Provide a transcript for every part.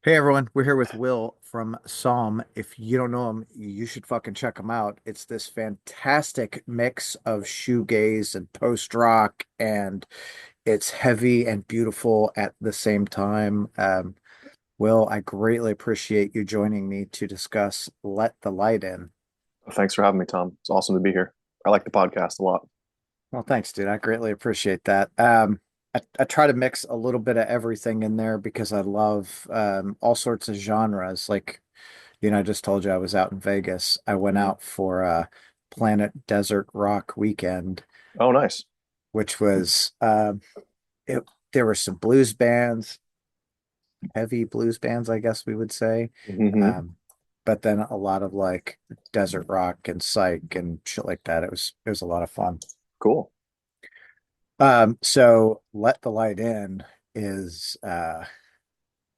Hey everyone, we're here with Will from Psalm. If you don't know him, you should fucking check him out. It's this fantastic mix of shoegaze and post rock, and it's heavy and beautiful at the same time. Will, I greatly appreciate you joining me to discuss Let the Light In. Thanks for having me, Tom. It's awesome to be here. I like the podcast a lot. Well, thanks, dude. I greatly appreciate that. I try to mix a little bit of everything in there because I love all sorts of genres. Like, I just told you I was out in Vegas. I went Mhm. out for a Planet Desert Rock weekend, Oh, nice. which was it, there were some blues bands, heavy blues bands, I guess we would say. Hmm. Um, but then a lot of like desert rock and psych and shit like that. It was a lot of fun. Cool. So Let the Light In is how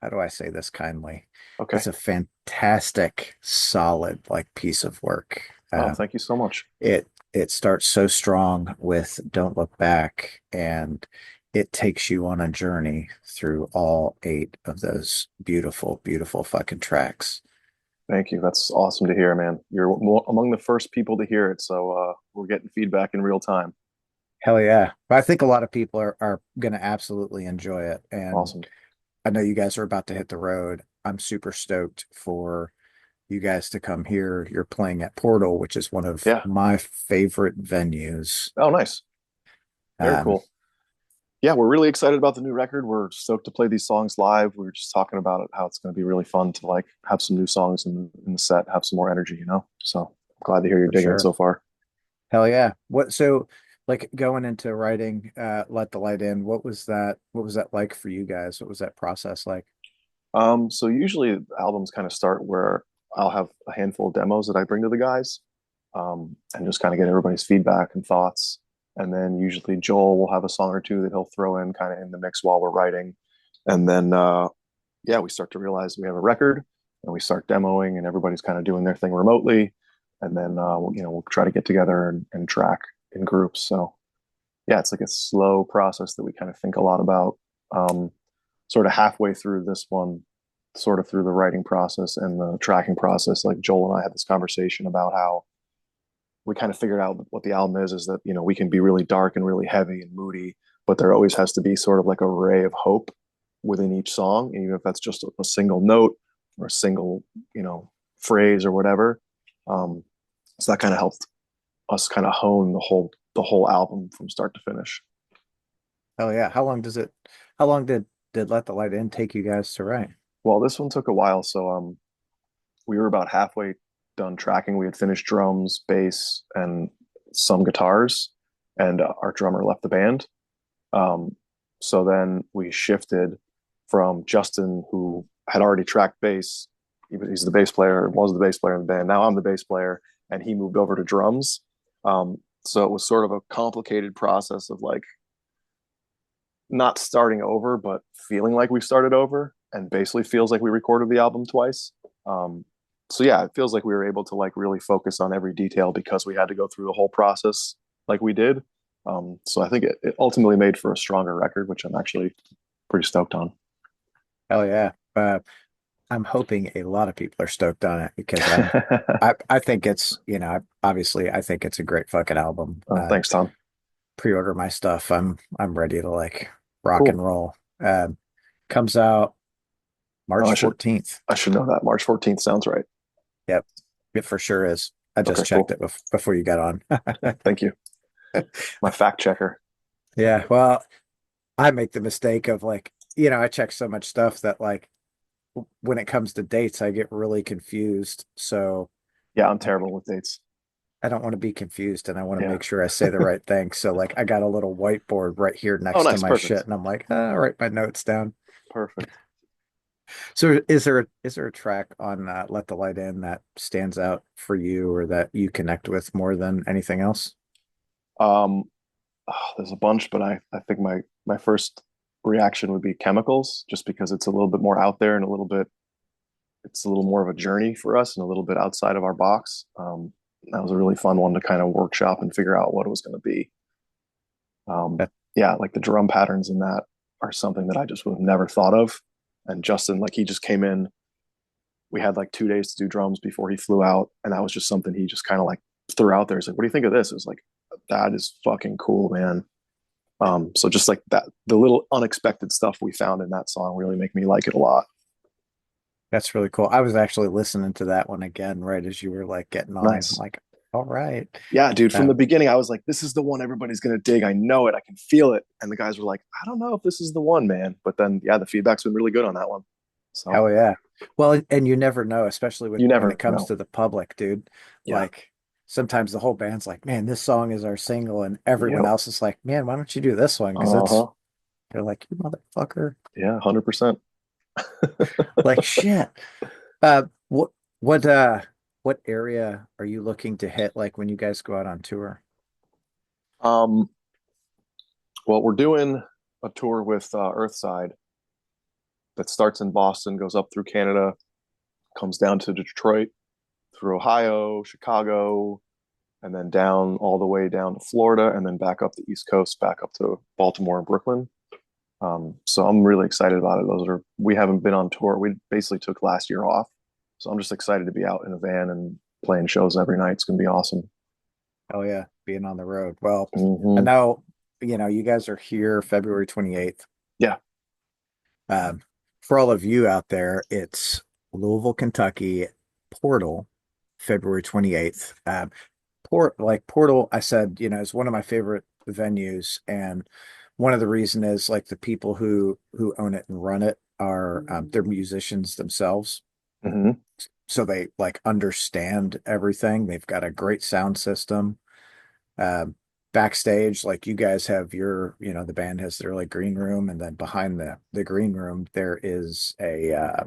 do I say this kindly? Okay. It's a fantastic, solid like piece of work. Oh, thank you so much. It starts so strong with Don't Look Back, and it takes you on a journey through all eight of those beautiful, beautiful fucking tracks. Thank you. That's awesome to hear, man. You're among the first people to hear it, so we're getting feedback in real time. Hell yeah. But I think a lot of people are going to absolutely enjoy it. And Awesome. I know you guys are about to hit the road. I'm super stoked for you guys to come here. You're playing at Portal, which is one of Yeah. my favorite venues. Oh, nice. Very Um, cool. Yeah, we're really excited about the new record. We're stoked to play these songs live. We were just talking about it, how it's going to be really fun to like have some new songs in the set, have some more energy, you know? So I'm glad to hear you're for digging it sure. so far. Hell yeah. So like going into writing Let the Light In, what was that like for you guys? What was that process like? So usually albums kind of start where I'll have a handful of demos that I bring to the guys, and just kind of get everybody's feedback and thoughts. And then usually Joel will have a song or two that he'll throw in kind of in the mix while we're writing. And then, yeah, we start to realize we have a record and we start demoing and everybody's kind of doing their thing remotely. And then, we'll try to get together and track in groups. So yeah, it's like a slow process that we kind of think a lot about. Um, Sort of halfway through this one, sort of through the writing process and the tracking process, like Joel and I had this conversation about how we kind of figured out what the album is that, we can be really dark and really heavy and moody, but there always has to be sort of like a ray of hope within each song, even if that's just a single note or a single, phrase or whatever. Um, so that kind of helped us kind of hone the whole album from start to finish. Hell yeah. How long did Let the Light In take you guys to write? Well, this one took a while, so we were about halfway done tracking. We had finished drums, bass, and some guitars, and our drummer left the band. Um, so then we shifted from Justin, who had already tracked bass. He's the bass player, was the bass player in the band. Now I'm the bass player, and he moved over to drums. So it was sort of a complicated process of like not starting over, but feeling like we started over, and basically feels like we recorded the album twice. Um, so yeah, it feels like we were able to like really focus on every detail because we had to go through the whole process like we did. So I think it ultimately made for a stronger record, which I'm actually pretty stoked on. Hell yeah. I'm hoping a lot of people are stoked on it because I think obviously I think it's a great fucking album. Oh, thanks, Tom. Pre-order my stuff. I'm ready to like rock Cool. and roll. Comes out Oh, March 14th. I should know that. March 14th sounds right. Yep, it for sure is. I Okay, just checked cool. it before you got on. Thank you. My fact checker. Yeah, well, I make the mistake of like, I check so much stuff that like when it comes to dates, I get really confused. So Yeah, I'm like terrible with dates. I don't want to be confused and I want to Yeah. make sure I say the right thing. So like I got a little whiteboard right here Oh, next to nice. my shit Perfect. and I'm like, I'll write my notes down. Perfect. So is there a track on Let the Light In that stands out for you or that you connect with more than anything else? Um, there's a bunch, but I think my first reaction would be chemicals, just because it's a little bit more out there and it's a little more of a journey for us and a little bit outside of our box. That was a really fun one to kind of workshop and figure out what it was going to be. Um, That yeah, like the drum patterns in that are something that I just would have never thought of. And Justin, like he just came in. We had like 2 days to do drums before he flew out, and that was just something he just kind of like threw out there. He's like, "What do you think of this?" It was like, "That is fucking cool, man." So just like that, the little unexpected stuff we found in that song really make me like it a lot. That's really cool. I was actually listening to that one again right as you were like getting on. I'm Nice. like, all right. Yeah, dude. From the Um, beginning, I was like, "This is the one everybody's gonna dig. I know it. I can feel it." And the guys were like, "I don't know if this is the one, man." But then, yeah, the feedback's been really good on that one. So hell yeah. Well, and you never know, especially you when it never comes know. to the public, dude. Yeah. Like sometimes the whole band's like, man, this song is our single, and everyone Yep. else is like, man, why don't you do this one? Because Uh it's huh. they're like, you motherfucker. Yeah. 100%. Like shit. Uh what what uh what area are you looking to hit like when you guys go out on tour? um. Well, we're doing a tour with Earthside that starts in Boston, goes up through Canada, comes down to Detroit, through Ohio, Chicago, and then down all the way down to Florida, and then back up the East Coast, back up to Baltimore and Brooklyn. So I'm really excited about it. We haven't been on tour. We basically took last year off. So I'm just excited to be out in a van and playing shows every night. It's going to be awesome. Oh yeah, being on the road. Well, I Hmm. know, you guys are here February 28th. Yeah. Um, for all of you out there, it's Louisville, Kentucky, Portal, February 28th. Portal, I said, is one of my favorite venues, and one of the reason is like the people who own it and run it are they're musicians themselves, Hmm. so they like understand everything. They've got a great sound system. Um, Backstage, like you guys have the band has their like green room, and then behind the green room there is a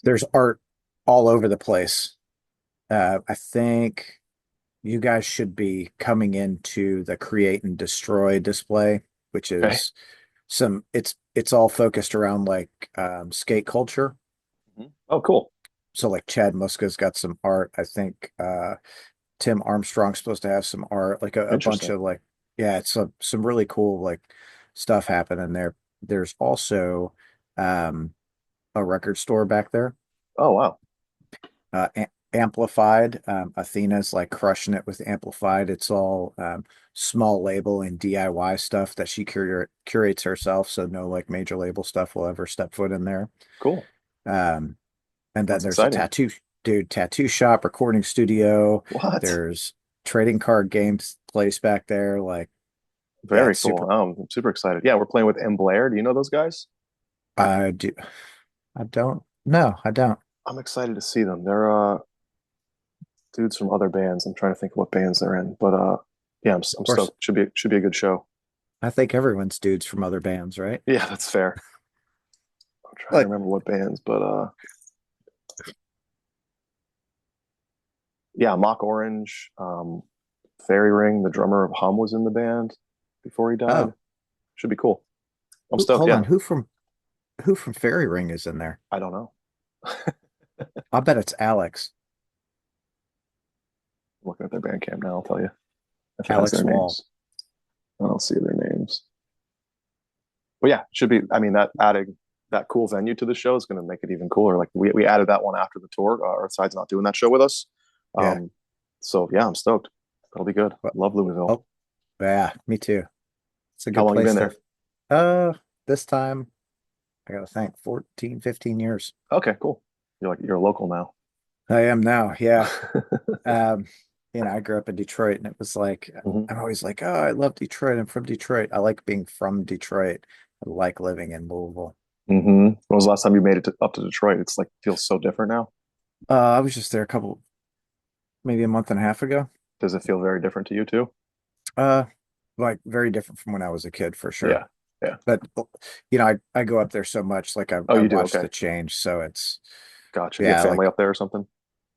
there's art all over the place. I think you guys should be coming into the Create and Destroy display, which Okay. is it's all focused around like skate culture. Mhm. Oh, cool. So like Chad Muska's got some art. I think Tim Armstrong's supposed to have some art, like a bunch Interesting. of like, yeah, it's some really cool like stuff happening there. There's also um, a record store back there, Oh, wow. Amplified. Athena's like crushing it with Amplified. It's all small label and DIY stuff that she curates herself, so no like major label stuff will ever step foot in there. Cool. Um, And then That's there's a exciting. tattoo shop, recording studio. What? There's trading card games place back there. Like, yeah, Very it's cool. super. I'm super excited. Yeah, we're playing with M. Blair. Do you know those guys? I do. I don't. No, I don't. I'm excited to see them. They're dudes from other bands. I'm trying to think of what bands they're in, but yeah, Of I'm course, stoked. Should be a good show. I think everyone's dudes from other bands, right? Yeah, that's fair. I'm trying to Like, remember what bands, but yeah, Mock Orange, Fairy Ring, the drummer of Hum was in the band before he died. oh, Should be cool. I'm stoked. hold Yeah, on. Who from Fairy Ring is in there? I don't know. I'll bet it's Alex. Looking at their Bandcamp now, I'll tell you if it has their Alex Wall. names. I don't see their names. But yeah, should be. I mean, that adding that cool venue to the show is going to make it even cooler. Like we added that one after the tour. Earthside's not doing that show with us. Yeah. Um, so yeah, I'm stoked. That'll be good. Well, Love Louisville. oh, yeah. Me too. It's a How good long you been place to. there? Uh, this time I gotta think 14, 15 years. Okay, cool. You're a local now. I am now. Yeah. Um, I grew up in Detroit, and it was like Hmm. I'm always like, oh, I love Detroit. I'm from Detroit. I like being from Detroit. I like living in Louisville. Hmm. When was the last time you made it up to Detroit? It's like feels so different now. I was just there maybe a month and a half ago. Does it feel very different to you too? Uh, like very different from when I was a kid for sure. Yeah. Yeah. But I go up there so much, like Oh, I you do? watched Okay. the change. So it's Gotcha. You have yeah, family like up there or something?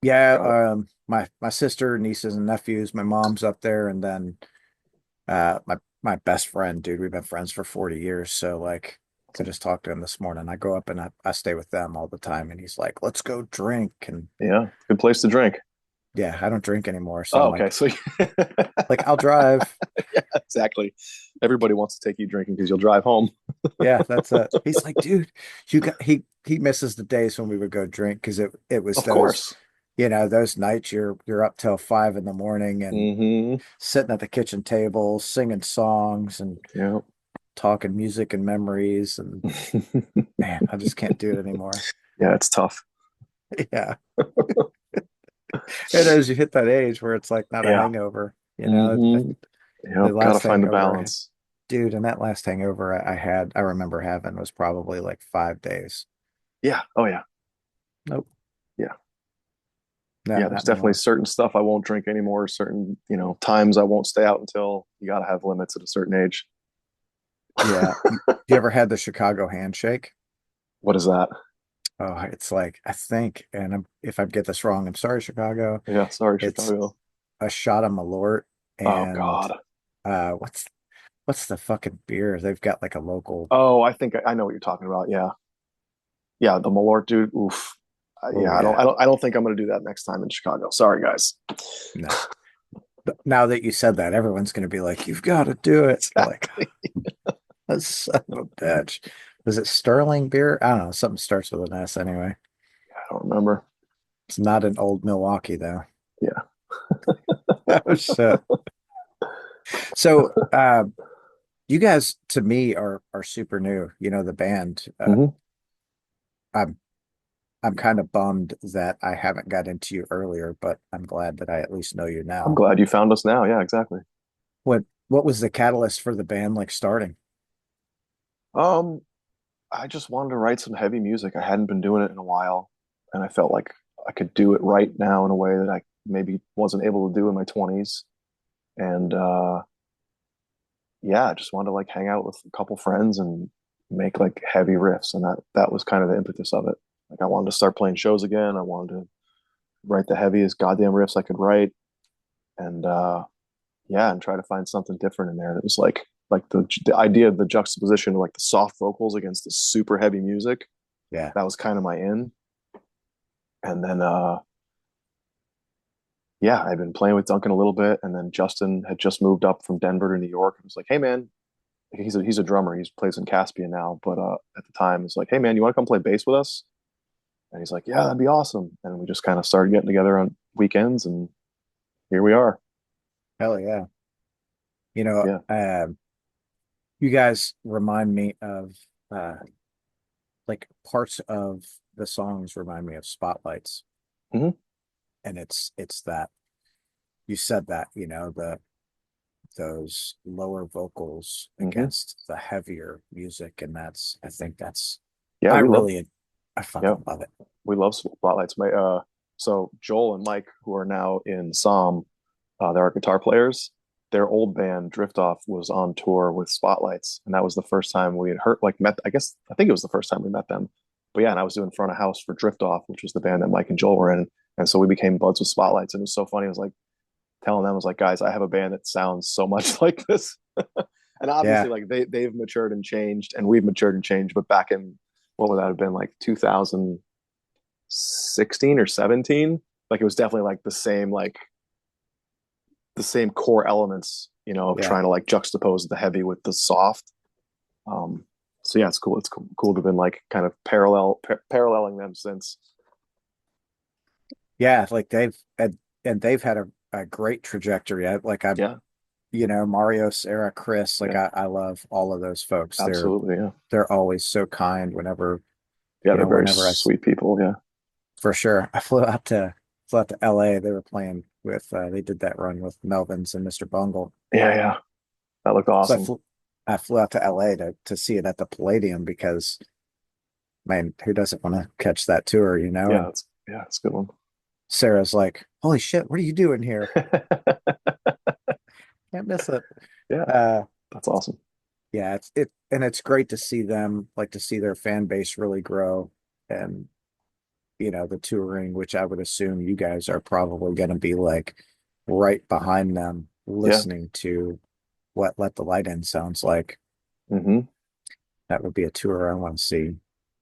yeah. Got it. My sister, nieces, and nephews. My mom's up there, and then my best friend, dude. We've been friends for 40 years. So like I Awesome. just talked to him this morning. I go up and I stay with them all the time, and he's like, let's go drink. And Yeah. Good place to drink. yeah, I don't drink anymore. So I'm Oh, okay. So like I'll drive. yeah, exactly. Everybody wants to take you drinking because you'll drive home. Yeah, that's it. He's like, dude, you got he misses the days when we would go drink because it was Of those, course. those nights you're up till 5 in the morning and Hmm. sitting at the kitchen table singing songs and Yeah. talking music and memories and man, I just can't do it anymore. Yeah, it's tough. Yeah. And as you hit that age where it's like not a Yeah. hangover, Hmm. the Yep. Gotta last find the hangover, balance. dude, and that last hangover I remember having was probably like 5 days. Yeah. Oh yeah. Nope. Yeah. No, Yeah. There's not definitely anymore. certain stuff I won't drink anymore. Certain, times I won't stay out until. You gotta have limits at a certain age. Yeah. You ever had the Chicago handshake? What is that? Oh, it's like, I think, and if I get this wrong, I'm sorry, Chicago. Yeah. Sorry, It's Chicago. a shot of Malort Oh and God. what's the fucking beer? They've got like a local. Oh, I think I know what you're talking about. Yeah. Yeah. The Malort dude. Oof. Oh Yeah. I don't. yeah. I don't. I don't think I'm gonna do that next time in Chicago. Sorry, guys. No. But now that you said that, everyone's going to be like, "You've got to do it." Like, Exactly. that's son of a bitch. Was it Sterling beer? I don't know. Something starts with an S anyway. I don't remember. It's not an old Milwaukee though. Yeah. Oh shit. So, you guys to me are super new. The band. Hmm. I'm I'm kind of bummed that I haven't got into you earlier, but I'm glad that I at least know you I'm now. glad you found us now. Yeah, exactly. What was the catalyst for the band like starting? Um, I just wanted to write some heavy music. I hadn't been doing it in a while, and I felt like I could do it right now in a way that I maybe wasn't able to do in my 20s. And yeah, I just wanted to like hang out with a couple friends and make like heavy riffs, and that was kind of the impetus of it. Like I wanted to start playing shows again. I wanted to write the heaviest goddamn riffs I could write, and yeah, and try to find something different in there that was like the idea of the juxtaposition of like the soft vocals against the super heavy music. Yeah. That was kind of my in. And then yeah, I've been playing with Duncan a little bit, and then Justin had just moved up from Denver to New York. I was like, hey man, he's a drummer. He plays in Caspian now, but at the time it's like, hey man, you want to come play bass with us? And he's like, yeah, that'd be awesome. And we just kind of started getting together on weekends, and here we are. Hell yeah. You know, Yeah. you guys remind me of uh like parts of the songs remind me of spotlights. Hmm. And it's that you said that, those lower vocals Hmm. against the heavier music. And I think Yeah, I we love. really, I Yeah, fucking love it. we love spotlights. So Joel and Mike, who are now in Psalm, they're our guitar players. Their old band Drift Off was on tour with Spotlights, and that was the first time we had heard like met. I think it was the first time we met them. But yeah, and I was doing front of house for Drift Off, which was the band that Mike and Joel were in, and so we became buds with Spotlights, and it was so funny. I was like telling them, I was like, guys, I have a band that sounds so much like this, and obviously Yeah. like they've matured and changed, and we've matured and changed. But back in what would that have been like 2016 or 17? Like it was definitely like the same core elements, of Yeah. trying to like juxtapose the heavy with the soft. Um, so yeah, it's cool. It's cool to have been like kind of paralleling them since. Yeah. Like and they've had a great trajectory. Yeah, Mario, Sarah, Chris, like yeah, I love all of those folks. absolutely. Yeah, They're always so kind yeah, they're very whenever sweet people. Yeah, for sure. I flew out to LA. They were playing with they did that run with Melvins and Mr. Bungle. yeah, yeah. That looked So awesome. I flew out to LA to see it at the Palladium because man, who doesn't want to catch that tour? Yeah, And it's a good one. Sarah's like, "Holy shit, what are you doing here? Can't miss it." Yeah, Uh that's awesome. yeah, it's great to see them like to see their fan base really grow and the touring, which I would assume you guys are probably going to be like right behind them, Yeah. listening to what Let the Light In sounds like. Hmm. That would be a tour I want to see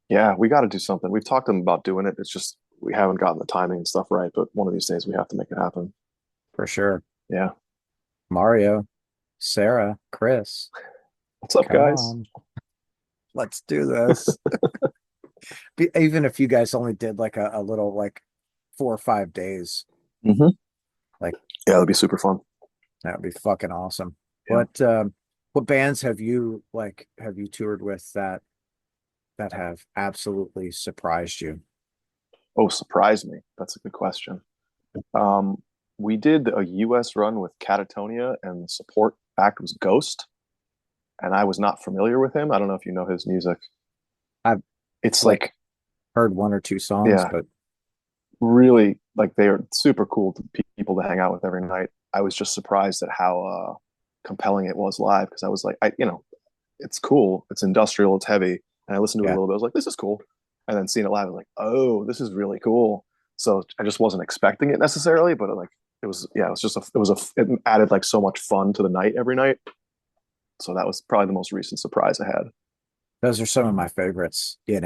Yeah, we got to do something. We've talked to them about doing it. It's just we haven't gotten the timing and stuff right. But one of these days we have to make it happen. for sure. Yeah. Mario. Sarah, Chris, What's up, come guys? on, let's do this. Even if you guys only did like a little like 4 or 5 days, Hmm. like Yeah, that'd be super fun. that would be fucking awesome. Yeah. What bands have you toured with that have absolutely surprised you? Oh, surprise me. That's a good question. Um, we did a US run with Catatonia, and the support act was Ghost, and I was not familiar with him. I don't know if you know his music. I've It's like like, heard one or two songs, yeah, but really like they are super cool people to hang out with every night. I was just surprised at how compelling it was live because I was like, it's cool, it's industrial, it's heavy, and I listened to it a yeah, little bit. I was like, this is cool, and then seeing it live, I was like, oh, this is really cool. So I just wasn't expecting it necessarily, but like it was, yeah, it was just it added like so much fun to the night every night. So that was probably the most recent surprise I had. those are some of my favorites. You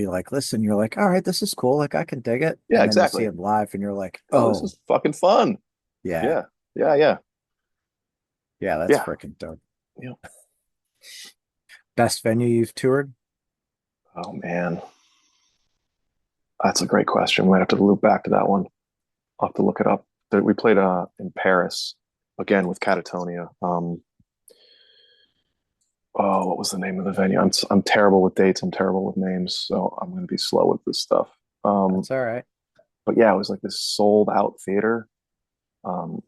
like listen, you're like, all right, this is cool, like I can dig it, Yeah, and then you see exactly. them live, and you're like, Oh, this oh is fucking fun. yeah, Yeah, yeah, yeah, yeah, that's yeah, freaking dope. yeah. Best venue you've toured? Oh man, that's a great question. We might have to loop back to that one. I'll have to look it up. We played in Paris again with Catatonia. Oh, what was the name of the venue? I'm terrible with dates. I'm terrible with names, so I'm going to be slow with this stuff. Um, That's all right. but yeah, it was like this sold out theater.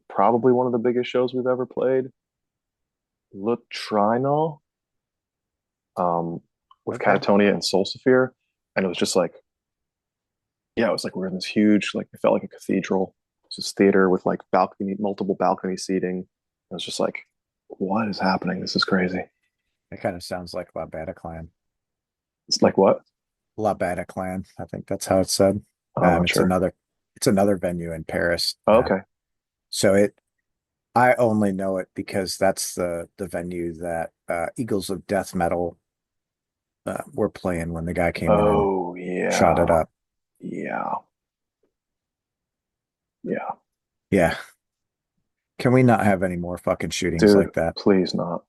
Probably one of the biggest shows we've ever played. Le Trinal, um, with Okay. Catatonia and Solsifere, and it was just like, yeah, it was like we were in this huge, like it felt like a cathedral. It's this theater with like multiple balcony seating. It was just like, what is happening? This is crazy. It kind of sounds like La Bataclan. It's like what? La Bataclan. I think that's how it's said. Oh, I'm not It's sure. another venue in Paris. Oh, okay. So I only know it because that's the venue that Eagles of Death Metal were playing when the guy came in and Oh, shot it yeah. up. Yeah. Yeah. Yeah. Can we not have any more fucking shootings Dude, like that? please not.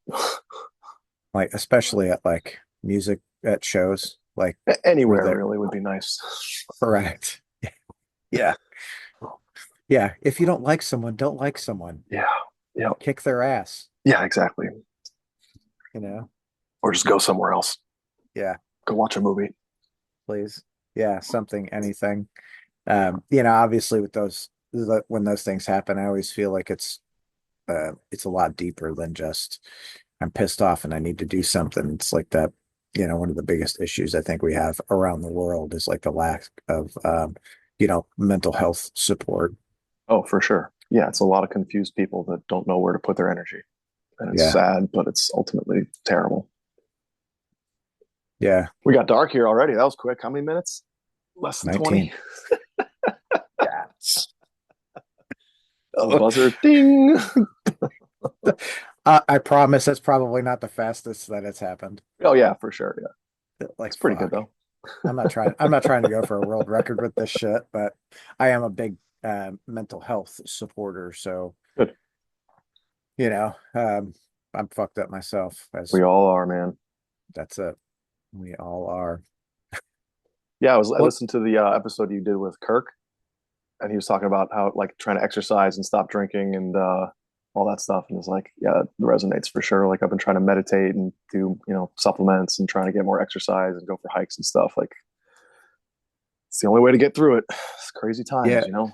Like, especially at like music at shows, like where Anywhere they're really would be nice. correct. Yeah. Yeah. If you don't like someone, don't like someone. Yeah. Yeah. Kick their ass, Yeah, exactly. you know? Or just go somewhere else. Yeah, Go watch a movie. please. Yeah, something, anything. Obviously with when those things happen, I always feel like it's a lot deeper than just I'm pissed off and I need to do something. It's like that, one of the biggest issues I think we have around the world is like the lack of mental health support. Oh, for sure. Yeah, it's a lot of confused people that don't know where to put their energy. And it's Yeah. sad, but it's ultimately terrible. Yeah. We got dark here already. That was quick. How many minutes? Less than 20. 19. Yes. Oh, buzzer ding. I promise that's probably not the fastest that it's happened. Oh, yeah, for sure. Yeah. It's Like, pretty good, fuck. though. I'm not trying to go for a world record with this shit, but I am a big mental health supporter. So, Good. you know, um, I'm fucked up myself as We all are, man. that's it. We all are. Yeah, I What? listened to the episode you did with Kirk, and he was talking about how like trying to exercise and stop drinking and all that stuff. And it's like, yeah, it resonates for sure. Like I've been trying to meditate and do supplements and trying to get more exercise and go for hikes and stuff. Like it's the only way to get through it. It's crazy Yeah. times.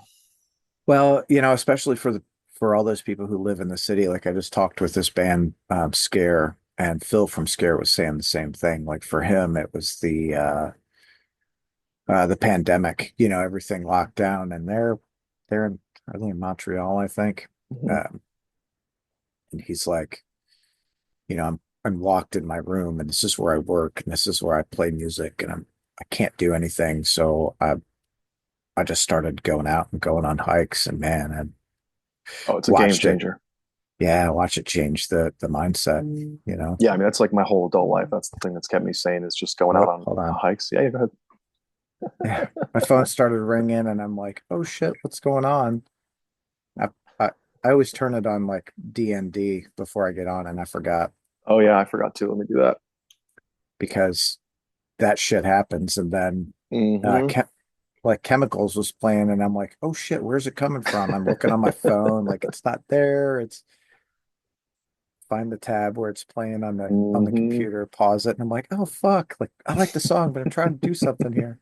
Well, especially for all those people who live in the city. Like I just talked with this band, Scare, and Phil from Scare was saying the same thing. Like for him, it was the pandemic, everything locked down, and they're in, I think in Montreal, I think. Mhm. Um, and he's like, I'm locked in my room, and this is where I work, and this is where I play music, and I can't do anything. So I just started going out and going on hikes, and man, I Oh, it's a game watched it. changer. Yeah, watch it change the mindset. Yeah, I mean that's like my whole adult life. That's the thing that's kept me sane is just going out Oh, on hold on. hikes. Yeah, yeah, go ahead. Yeah, my phone started ringing, and I'm like, oh shit, what's going on? I, I I always turn it on like DND before I get on, and I forgot Oh yeah, I forgot to. Let me do that. because that shit happens, and then Hmm. like chemicals was playing, and I'm like, oh shit, where's it coming from? I'm looking on my phone, like it's not there. It's find the tab where it's playing on the Hmm. computer, pause it, and I'm like, oh fuck, like I like the song, but I'm trying to do something here.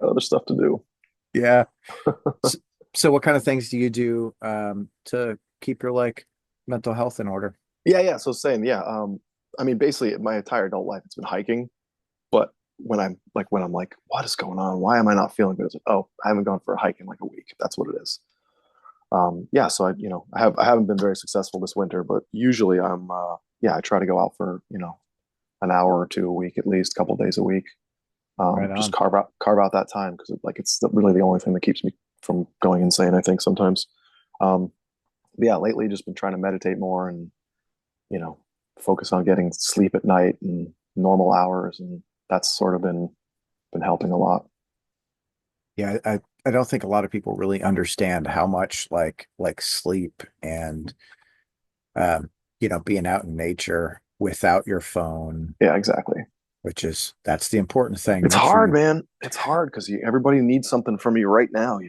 Other stuff to do. Yeah. So, so what kind of things do you do to keep your like mental health in order? Yeah, yeah. So same, yeah. I mean, basically, my entire adult life it's been hiking. But when I'm like, what is going on? Why am I not feeling good? It's like, oh, I haven't gone for a hike in like a week. That's what it is. Yeah. So I haven't been very successful this winter, but usually yeah, I try to go out for an hour or two a week at least, a couple of days a week. Right Just on. carve out that time because it's really the only thing that keeps me from going insane. I think sometimes. Um, yeah, lately just been trying to meditate more and you know, focus on getting sleep at night and normal hours, and that's sort of been helping a lot. Yeah, I don't think a lot of people really understand how much like sleep and um, being out in nature without your phone, Yeah, exactly. which is that's the important thing. It's Make sure hard, you man. It's hard because everybody needs something from you right now.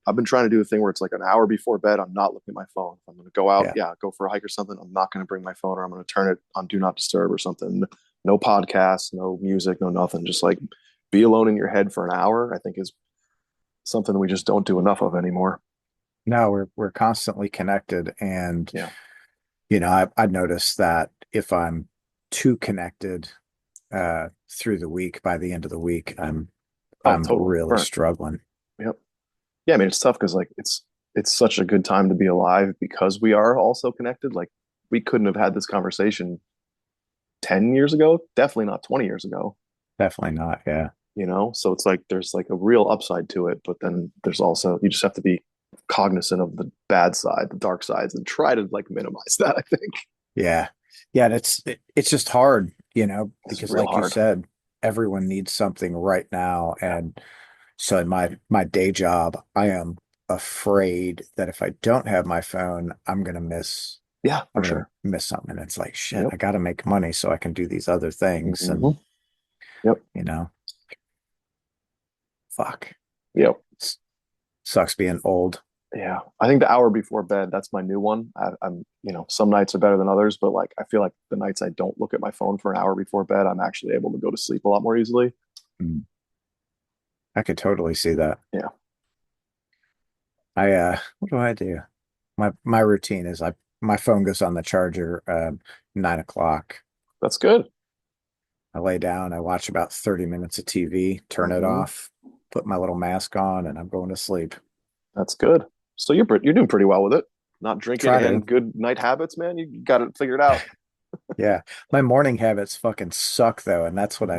I've been trying to do a thing where it's like an hour before bed. I'm not looking at my phone. If I'm going to go out, yeah. yeah, go for a hike or something. I'm not going to bring my phone, or I'm going to turn it on do not disturb or something. No podcasts, no music, no nothing. Just like be alone in your head for an hour. I think is something we just don't do enough of anymore. No, we're constantly connected, and Yeah. I noticed that if I'm too connected through the week, by the end of the week, Oh, I'm totally really burnt. struggling. Yep. Yeah, I mean it's tough because like it's such a good time to be alive because we are also connected. Like we couldn't have had this conversation 10 years ago, definitely not 20 years ago, Definitely not. Yeah. so it's like there's like a real upside to it, but then there's also you just have to be cognizant of the bad side, the dark sides, and try to like minimize that. I think Yeah. Yeah, and it's just hard, it's because real like you hard. said, everyone needs something right now. Yeah. And so in my day job, I am afraid that if I don't have my phone, Yeah, I'm for gonna sure. miss something. It's like shit, Yep. I gotta make money so I can do these other things. And Hmm. Yep. you know, fuck. Yep. S- Sucks being old. Yeah, I think the hour before bed, that's my new one. Some nights are better than others, but like I feel like the nights I don't look at my phone for an hour before bed, I'm actually able to go to sleep a lot more easily. Mm. I could totally see that. Yeah, What do I do? My routine is my phone goes on the charger 9 o'clock. that's good. I lay down, I watch about 30 minutes of TV, turn it Hmm. off, put my little mask on, and I'm going to sleep. That's good. So you're doing pretty well with it. Not drinking Try to. and good night habits, man. You got it figured out. Yeah. My morning habits fucking suck though, and Hmm. that's what I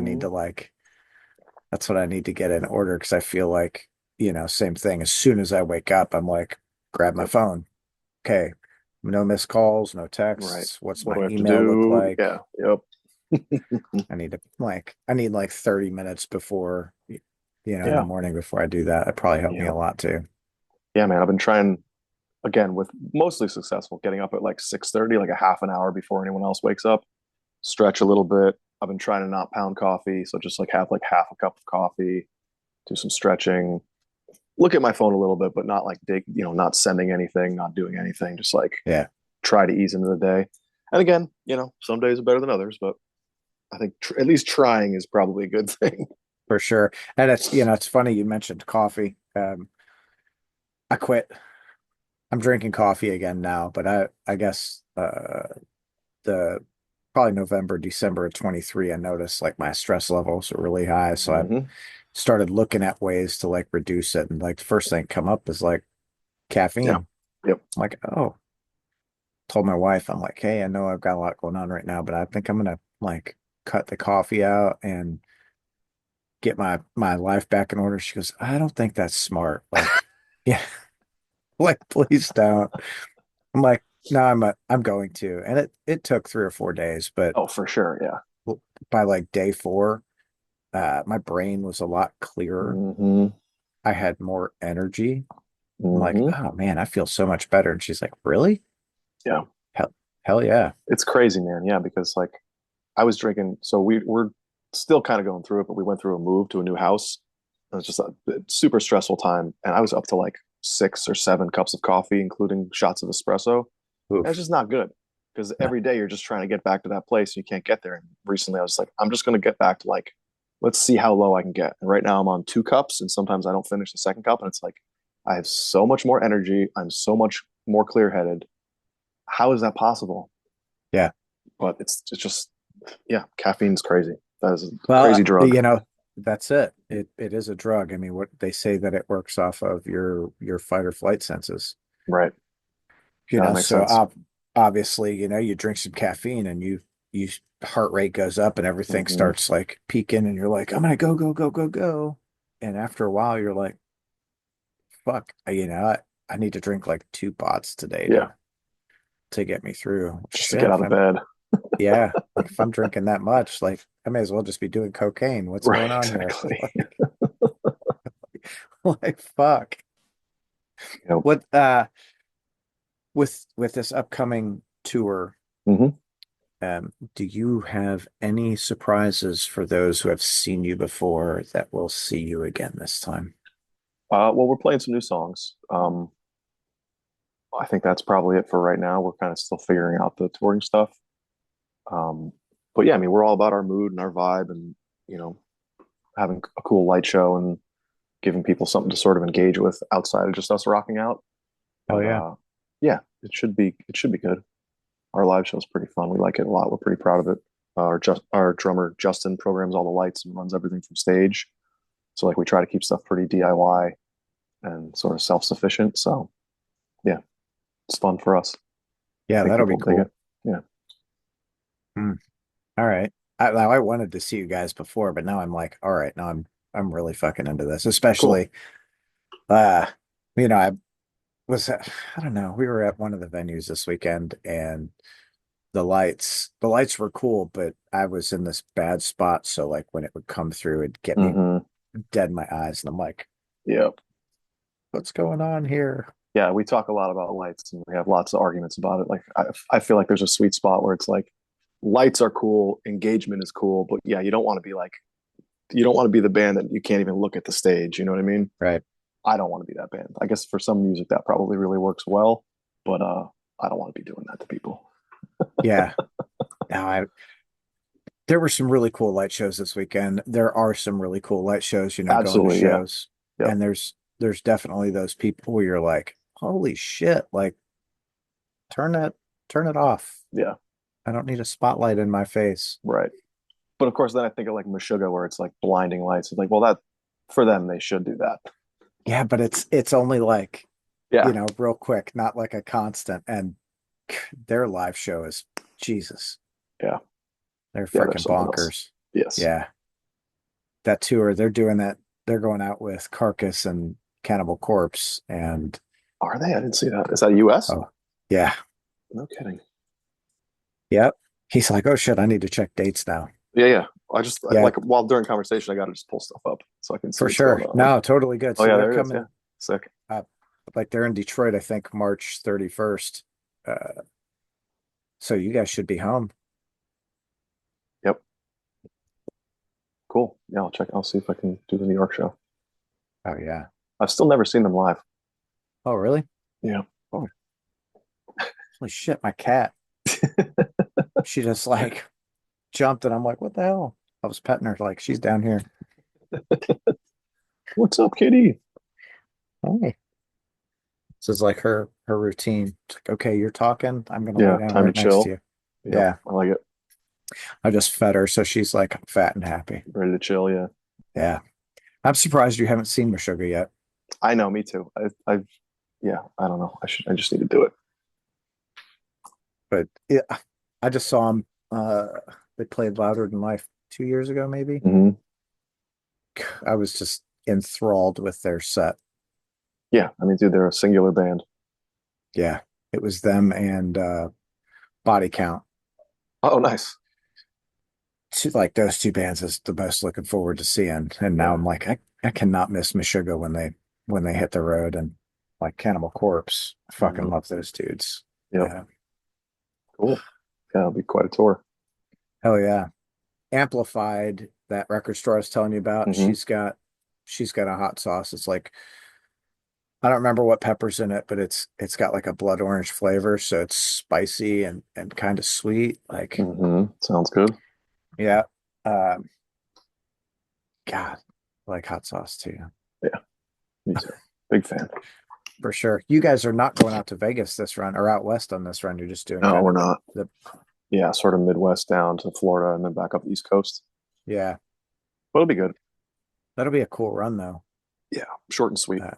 need to get in order because I feel like, same thing. As soon as I wake up, I'm like, grab my Yep. phone. Okay. No missed calls, no Right. texts. What's What my do I have to email look do? like? Yeah. Yep. I need like 30 minutes before, in the Yeah. morning before I do that. That probably helped me a Yep. lot too. Yeah, man. I've been trying again with mostly successful, getting up at like 6:30, like a half an hour before anyone else wakes up, stretch a little bit. I've been trying to not pound coffee, so just like have like half a cup of coffee, do some stretching, look at my phone a little bit, but not like not sending anything, not doing anything, just like Yeah, try to ease into the day. And again, some days are better than others, but I think at least trying is probably a good thing. for sure. And it's funny you mentioned coffee. I quit. I'm drinking coffee again now, but I guess the probably November, December of 23, I noticed like my stress levels are really high. So I Hmm. started looking at ways to like reduce it. And like the first thing come up is like Yeah. caffeine. Yep. I'm like, oh, told my wife, I'm like, hey, I know I've got a lot going on right now, but I think I'm gonna like cut the coffee out and get my life back in order. She goes, I don't think that's smart. Like, yeah, like please don't. I'm like, no, I'm going to. And it took 3 or 4 days, but Oh, for sure. Yeah. by like day four, my brain was a lot clearer. Hmm. I had more energy. I'm like, Hmm. oh man, I feel so much better. And she's like, really? Yeah, Hell, hell yeah. it's crazy, man. Yeah, because like I was drinking, so we're still kind of going through it, but we went through a move to a new house. It was just a super stressful time, and I was up to like 6 or 7 cups of coffee, including shots of espresso. That's Oof. just not good because No. every day you're just trying to get back to that place. And you can't get there. And recently, I was like, I'm just going to get back to like, let's see how low I can get. And right now, I'm on 2 cups, and sometimes I don't finish the second cup, and it's like I have so much more energy. I'm so much more clear headed. How is that possible? Yeah. But it's just yeah, caffeine's crazy. That is a Well, crazy drug. that's it. It is a drug. I mean, what they say that it works off of your fight or flight senses. Right. That makes So sense. obviously, you drink some caffeine and you heart rate goes up and everything Hmm. starts like peaking and you're like, I'm gonna go, go, go, go, go. And after a while, you're like, fuck, I need to drink like 2 pots today Yeah. to get me through. Just to Yeah, get out of bed. yeah, like if I'm drinking that much, like I may as well just be doing cocaine. What's Right. going on here? Exactly. Like fuck. Yep. What with this upcoming tour, Hmm. do you have any surprises for those who have seen you before that will see you again this time? Well, we're playing some new songs. I think that's probably it for right now. We're kind of still figuring out the touring stuff. Um, but yeah, I mean, we're all about our mood and our vibe, and you know, having a cool light show and giving people something to sort of engage with outside of just us rocking out. Oh But yeah. yeah, it should be good. Our live show is pretty fun. We like it a lot. We're pretty proud of it. Our drummer Justin programs all the lights and runs everything from stage. So like we try to keep stuff pretty DIY and sort of self sufficient. So yeah, it's fun for us. I Yeah, think that'll be people dig it. cool. Yeah. Hmm. All right. I wanted to see you guys before, but now I'm like, all right, now I'm really fucking into this. Cool. Especially I was I don't know, we were at one of the venues this weekend and the lights were cool, but I was in this bad spot. So like when it would come through, it'd get me Hmm. dead in my eyes. And I'm like, Yeah. what's going on here? Yeah. We talk a lot about lights and we have lots of arguments about it. Like I feel like there's a sweet spot where it's like lights are cool, engagement is cool, but yeah, you don't want to be the band that you can't even look at the stage. You know what I mean? Right. I don't want to be that band. I guess for some music that probably really works well, but I don't want to be doing that to people. Yeah. Now there were some really cool light shows this weekend. There are some really cool light shows, going to Absolutely, yeah. shows. Yep. And there's definitely those people where you're like, holy shit, like turn that turn it off. Yeah, I don't need a spotlight in my face. right. But of course, then I think of like Meshuggah, where it's like blinding lights. It's like, well, that for them, they should do that. Yeah, but it's only like, Yeah, real quick, not like a constant. And their live show is Jesus. yeah, They're yeah. There's freaking something else. bonkers. Yes. Yeah. That tour, they're doing that. They're going out with Carcass and Cannibal Corpse. And Are they? I didn't see that. Is that US? oh, yeah. No kidding. Yep. He's like, oh shit, I need to check dates now. Yeah, yeah. I just Yeah, like while during conversation, I got to just pull stuff up so I can see for what's going sure. on. No, totally good. Oh So yeah, they're there it is. Yeah, coming sick. up, like they're in Detroit, I think, March 31st. So you guys should be home. Yep. Cool. Yeah, I'll check. I'll see if I can do the New York show. Oh yeah. I've still never seen them live. Oh, really? Yeah. Oh, holy shit, my cat. She just like jumped and I'm like, what the hell? I was petting her like she's down here. What's up, kitty? Hey. This is like her routine. It's like, okay, you're talking. I'm gonna lay Yeah, down time to right next to chill. you. Yep, Yeah. I like it. I just fed her, so she's like fat and happy. Ready to chill. Yeah, Yeah. I'm surprised you haven't seen Meshuggah yet. I know. Me too. Yeah. I don't know. I just need to do it. But yeah, I just saw them. They played Louder Than Life 2 years ago, maybe. Hmm. I was just enthralled with their set. Yeah, I mean, dude, they're a singular band. Yeah. It was them and Body Count. Oh, nice. Like those two bands is the most looking forward to seeing. And now Yeah, I'm like, I cannot miss Meshuggah when they hit the road. And like Cannibal Corpse. I fucking Hmm. love those dudes. Yep. Uh, Cool. Yeah, it'll be quite a tour. hell yeah. Amplified, that record store I was telling you about, Hmm. she's got a hot sauce. It's like I don't remember what pepper's in it, but it's got like a blood orange flavor, so it's spicy and kind of sweet. Like, Sounds good. yeah. Um, God, I like hot sauce too, Yeah, me too. Big fan. for sure. You guys are not going out to Vegas this run or out west on this run. You're just doing No, kind we're of not. the Yeah, sort of Midwest down to Florida and then back up the East Coast. yeah. But it'll be good. That'll be a cool run though. Yeah, short and sweet. Uh,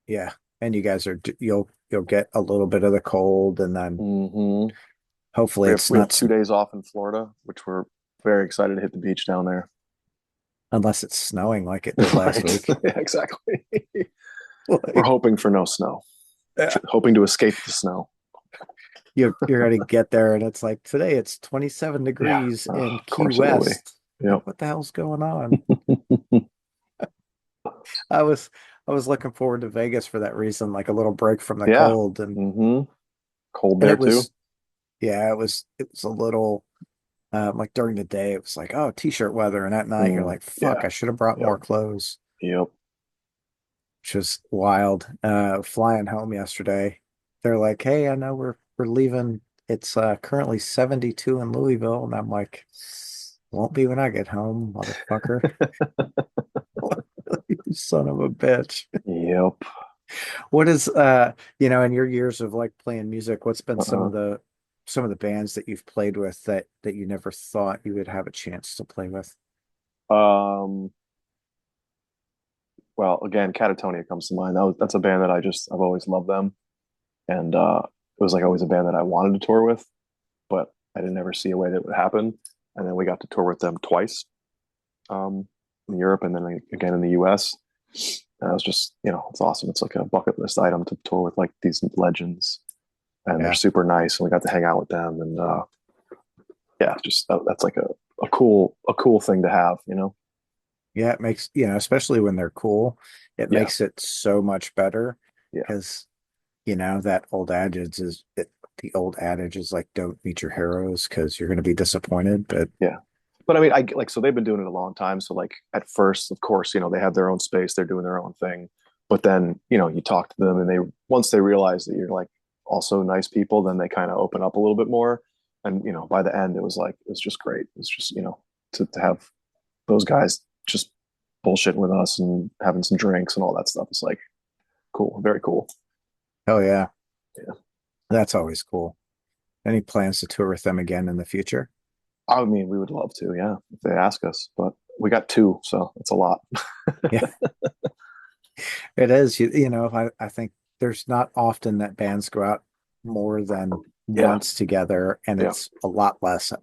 yeah. And you guys are you'll get a little bit of the cold and then Hmm. hopefully We have it's we have not 2 days off in Florida, which we're very excited to hit the beach down there. unless it's snowing like it did last Right. week. Yeah, exactly. We're Like, hoping for no snow. yeah. Hoping to escape the snow. You're gonna get there and it's like today it's 27 Yeah, degrees in of Key course it will be. West. Yep. Like what the hell's going on? I was I was looking forward to Vegas for that reason, like a little break from the Yeah. cold and Hmm. Cold and there it too. was yeah, it was a little like during the day it was like, oh, t-shirt weather, and at night you're like, fuck, Yeah. I should have brought Yep. more clothes, Yep. which was wild. Flying home yesterday, they're like, hey, I know we're leaving. It's currently 72 in Louisville, and I'm like, won't be when I get home, motherfucker. You son of a bitch. Yep. What is in your years of like playing music, what's been some Uh-uh. of the bands that you've played with that you never thought you would have a chance to play with? Um, well, again, Catatonia comes to mind. That's a band that I've always loved them. And it was like always a band that I wanted to tour with, but I didn't ever see a way that it would happen. And then we got to tour with them twice, in Europe and then again in the US. And I was just, it's awesome. It's like a bucket list item to tour with like these legends, and they're Yeah. super nice. And we got to hang out with them, and yeah, just that's like a cool thing to have. Yeah, it makes, especially when they're cool, it Yeah, makes it so much better yeah, because, that the old adage is like, don't meet your heroes because you're going to be disappointed. But yeah. But I mean, I like so they've been doing it a long time. So like at first, of course, they have their own space, they're doing their own thing. But then you talk to them, and they once they realize that you're like also nice people, then they kind of open up a little bit more. And by the end, it was just great. It was just to have those guys just bullshitting with us and having some drinks and all that stuff. It's like cool, very cool. hell yeah, Yeah. that's always cool. Any plans to tour with them again in the future? I mean, we would love to, yeah, if they ask us, but we got two, so it's a lot. Yeah, it is. I think there's not often that bands go out more than Yeah, once together, and yeah, it's a lot less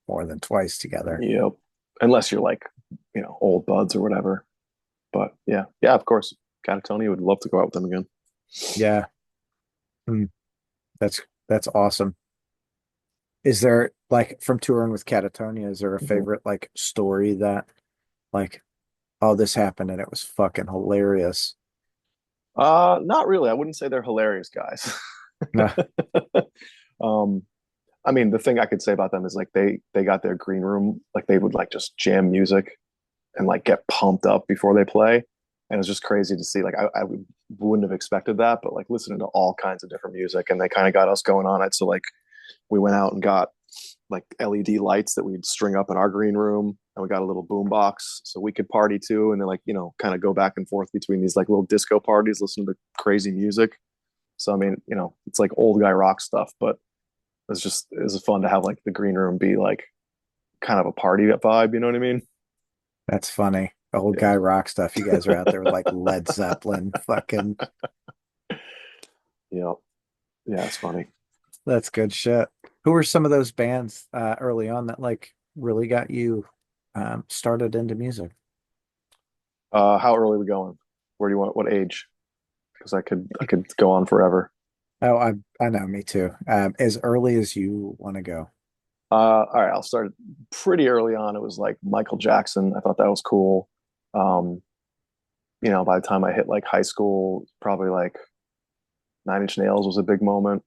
more than twice together. yep. Unless you're like, old buds or whatever. But yeah, yeah, of course. Catatonia would love to go out with them again. Yeah. Mm, that's awesome. Is there like from touring with Catatonia, is there a Mhm. favorite like story that like, oh, this happened and it was fucking hilarious? Not really. I wouldn't say they're hilarious guys. No. um, I mean, the thing I could say about them is like they got their green room, like they would like just jam music and like get pumped up before they play. And it's just crazy to see. Like I wouldn't have expected that, but like listening to all kinds of different music, and they kind of got us going on it. So like we went out and got like LED lights that we'd string up in our green room, and we got a little boom box so we could party too, and then like kind of go back and forth between these like little disco parties, listening to crazy music. So I mean, it's like old guy rock stuff, but it was fun to have like the green room be like kind of a party vibe. You know what I mean? That's funny. Old Yeah. guy rock stuff. You guys are out there with like Led Zeppelin. Fucking, Yeah. Yeah. It's funny. that's good shit. Who were some of those bands early on that like really got you started into music? How early are we going? Where do you want? What age? Because I could go on forever. Oh, I know, me too. As early as you want to go. All right, I'll start pretty early on. It was like Michael Jackson. I thought that was cool. By the time I hit like high school, probably like Nine Inch Nails was a big moment.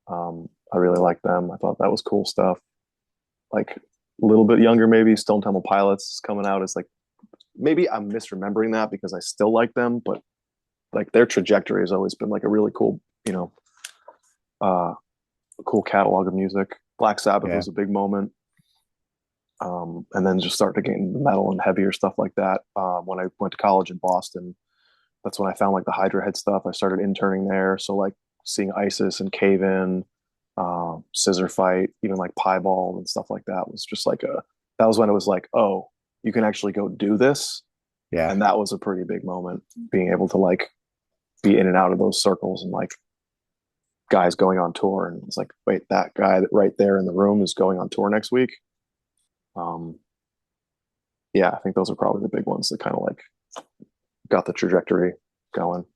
I really liked them. I thought that was cool stuff. Like a little bit younger, maybe Stone Temple Pilots coming out as like maybe I'm misremembering that because I still like them, but like their trajectory has always been like a really cool, uh, cool catalog of music. Black Sabbath Yeah. was a big moment. And then just start to get into metal and heavier stuff like that. When I went to college in Boston, that's when I found like the Hydra Head stuff. I started interning there, so like seeing Isis and Cave In, Scissor Fight, even like Piebald and stuff like that was just like a. That was when it was like, oh, you can actually go do this, Yeah. and that was a pretty big moment. Being able to like be in and out of those circles and like guys going on tour, and it's like, wait, that guy that right there in the room is going on tour next week. Um, yeah, I think those are probably the big ones that kind of like got the trajectory going.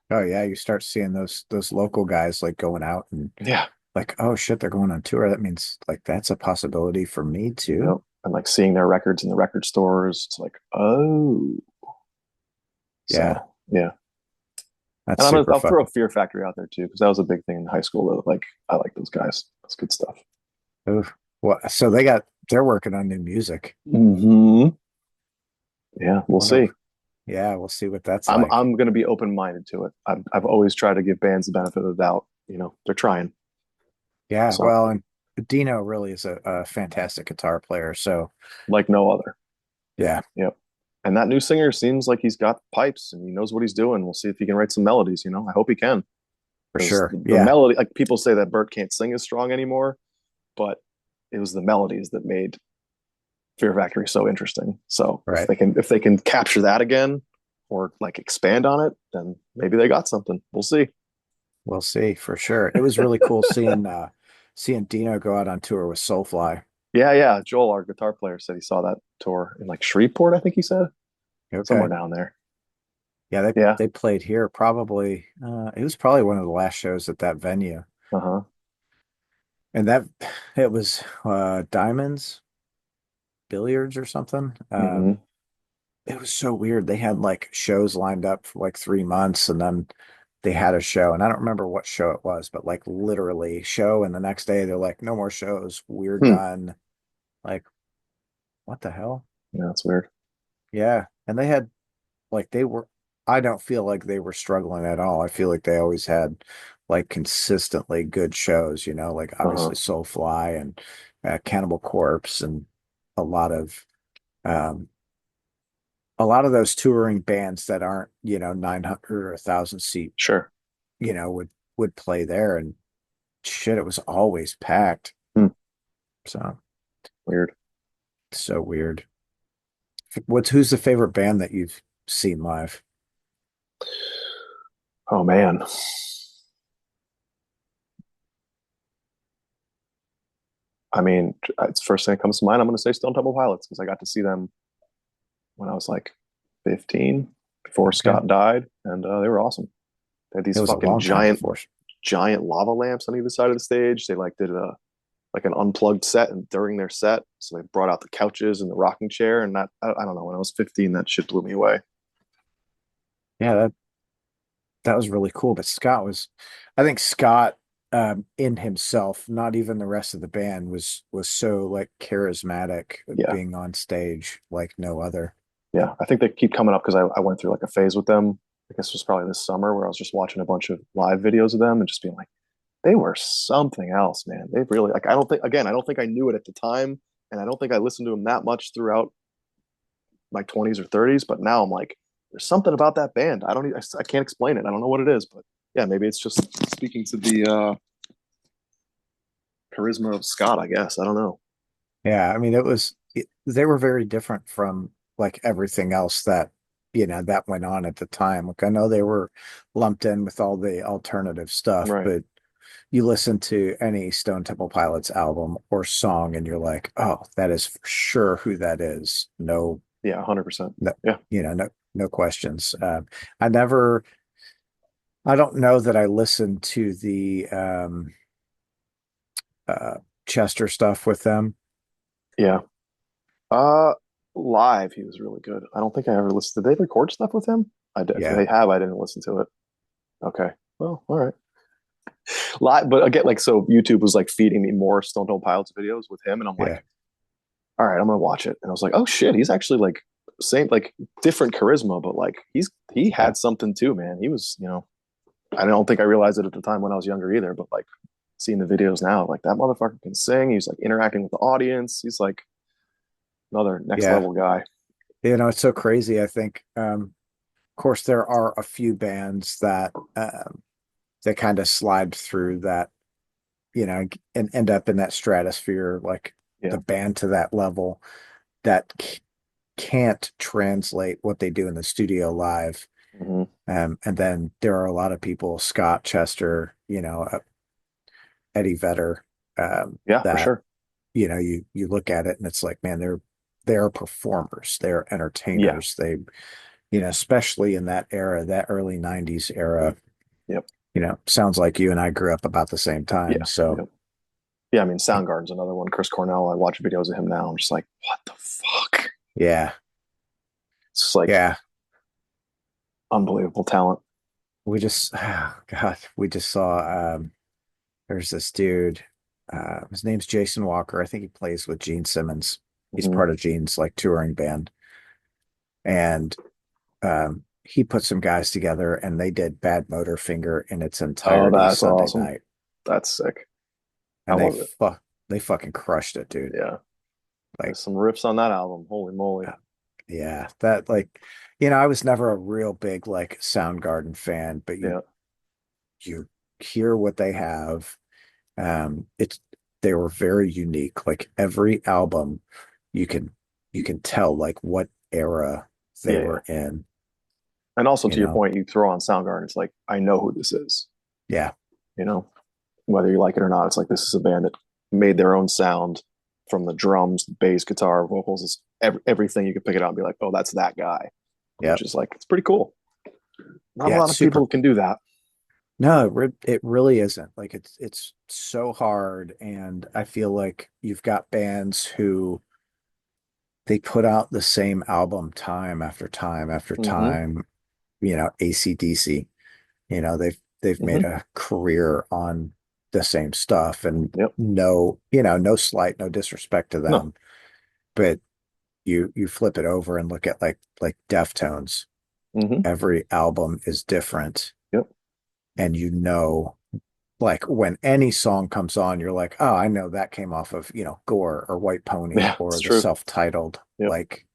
Oh yeah, you start seeing those local guys like going out and Yeah. like, oh shit, they're going on tour. That means like that's a possibility for me too. Yep. And like seeing their records in the record stores, it's like, oh, Yeah, so yeah. that's And super I'll throw fucking. Fear Factory out there too because that was a big thing in high school. That like I like those guys. That's good stuff. Oof. Well, so they're working on new music. Hmm. Yeah, we'll Wonder, see. yeah, we'll see what that's like. I'm going to be open minded to it. I've always tried to give bands the benefit of the doubt. They're trying. Yeah, So well, and Dino really is a fantastic guitar player. So like no other. yeah, Yep. And that new singer seems like he's got pipes and he knows what he's doing. We'll see if he can write some melodies. I hope he can for because sure. the Yeah, melody, like people say that Bert can't sing as strong anymore, but it was the melodies that made Fear Factory so interesting. So if right. they can capture that again or like expand on it, then maybe they got something. We'll see. We'll see for sure. It was really cool seeing Dino go out on tour with Soulfly. Yeah, yeah. Joel, our guitar player, said he saw that tour in like Shreveport, I think he said. Somewhere Okay. down there. Yeah, they Yeah. they played here probably it was probably one of the last shows at that venue. Uh-huh. And that it was Diamonds Billiards or something. Hmm. It was so weird. They had like shows lined up for like 3 months and then they had a show and I don't remember what show it was, but like literally show and the next day they're like, no more shows. We're Hmm. done. Like, what the hell? Yeah, that's weird. Yeah. And they had like they were I don't feel like they were struggling at all. I feel like they always had like consistently good shows, like Uh-huh. obviously Soulfly and Cannibal Corpse and a lot of um a lot of those touring bands that aren't, 900 or 1,000 seat, Sure. would play there and shit, it was always packed. Hmm. So, Weird. so weird. Who's the favorite band that you've seen live? Oh man. I mean, it's the first thing that comes to mind. I'm going to say Stone Temple Pilots because I got to see them when I was like 15 before Okay. Scott died, and they were awesome. They had It these was a fucking long time giant, before. giant lava lamps on either side of the stage. They like did a like an unplugged set, and during their set, so they brought out the couches and the rocking chair, and that I don't know. When I was 15, that shit blew me away. Yeah, that was really cool. But I think Scott, in himself, not even the rest of the band, was so like charismatic, Yeah, being on stage like no other. yeah. I think they keep coming up because I went through like a phase with them. I guess it was probably this summer where I was just watching a bunch of live videos of them and just being like, they were something else, man. They really like. I don't think I knew it at the time, and I don't think I listened to them that much throughout my 20s or 30s. But now I'm like, there's something about that band. I can't explain it. I don't know what it is, but yeah, maybe it's just speaking to the charisma of Scott. I guess I don't know. Yeah, I mean, they were very different from like everything else that went on at the time. Like I know they were lumped in with all the alternative stuff, Right? but you listen to any Stone Temple Pilots album or song and you're like, oh, that is for sure who that is. No, Yeah, 100%. no, Yeah. no questions. I never, I don't know that I listened to the uh, Chester stuff with them. Yeah. Uh, Live, he was really good. I don't think I ever listened. Did they record stuff with him? If Yeah, they have, I didn't listen to it. Okay. Well, all right. But again, like, so YouTube was like feeding me more Stone Temple Pilots videos with him, and I'm Yeah. like, all right, I'm gonna watch it. And I was like, oh shit, he's actually like same, like different charisma, but like he Yeah. had something too, man. He was, I don't think I realized it at the time when I was younger either, but like seeing the videos now, like that motherfucker can sing. He's like interacting with the audience. He's like another next Yeah. level guy. It's so crazy. I think, of course, there are a few bands that they kind of slide through that, and end up in that stratosphere, like the Yeah. band to that level that can't translate what they do in the studio live. Hmm. And then there are a lot of people, Scott Chester, Eddie Vedder, Yeah, for that sure. you look at it and it's like, man, they're performers, they're Yeah. entertainers. They, especially in that era, that early '90s era, Yep. sounds like you and I grew up about the same time. Yeah. So Yep. Yeah. I mean, Soundgarden's another one. Chris Cornell. I watch videos of him now. I'm just like, what the fuck? yeah, It's like yeah. unbelievable talent. God, we just saw, there's this dude, his name's Jason Walker. I think he plays with Gene Simmons. He's Hmm. part of Gene's like touring band. And he put some guys together and they did Bad Motor Finger in its Oh, entirety that's Sunday awesome. night. That's sick. I And love it. they fucking crushed it, dude. Yeah. Like, There's some riffs on that album. Holy moly. uh, yeah, that like, I was never a real big like Soundgarden fan, but Yeah. you hear what they have. It's they were very unique. Like every album, you can you can tell like what era they Yeah. Yeah. were in, And also you to your know? point, you throw on Soundgarden, it's like, I know who this is, Yeah. you know, whether you like it or not. It's like, this is a band that made their own sound from the drums, bass, guitar, vocals. It's everything. You can pick it up and be like, oh, that's that guy, which Yep. is like, it's pretty cool. Not a Yeah, lot it's of people super. can do that. No, it really isn't. Like it's so hard, and I feel like you've got bands who they put out the same album time after time after Hmm. time. AC/DC. They've made Hmm. a career on the same stuff, and Yep. no slight, no disrespect to No. them, but you flip it over and look at like Deftones. Hmm. Every album is different, Yep. and like when any song comes on, you're like, oh, I know that came off of, Gore or White Pony Yeah, it's or the true. self-titled. Yep. Like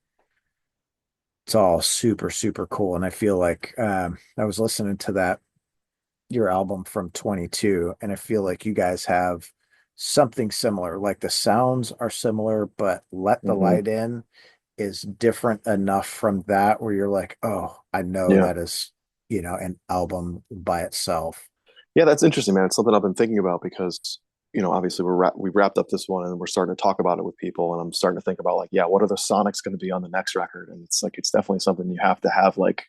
it's all super, super cool. And I feel like I was listening to that your album from 22, and I feel like you guys have something similar. Like the sounds are similar, but Let the Hmm. Light In is different enough from that where you're like, oh, I know Yeah. that is, an album by itself. Yeah, that's interesting, man. It's something I've been thinking about because, obviously we wrapped up this one and we're starting to talk about it with people, and I'm starting to think about like, yeah, what are the sonics going to be on the next record? And it's like it's definitely something you have to have like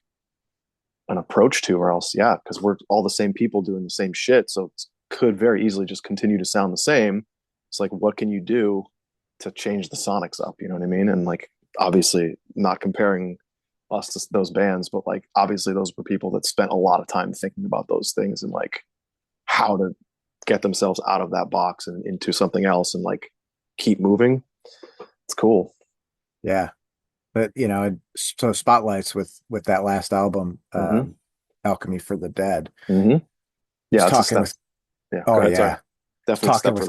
an approach to, or else, yeah, because we're all the same people doing the same shit, so it could very easily just continue to sound the same. It's like, what can you do to change the sonics up? You know what I mean? And like, obviously, not comparing us to those bands, but like, obviously, those were people that spent a lot of time thinking about those things and like how to get themselves out of that box and into something else and like keep moving. It's cool. Yeah. But so spotlights with that last album, Hmm. Alchemy for the Dead. Hmm. I was Yeah, it's a talking step. with Yeah, go Oh ahead. Sorry. yeah. I was Definitely a talking step for with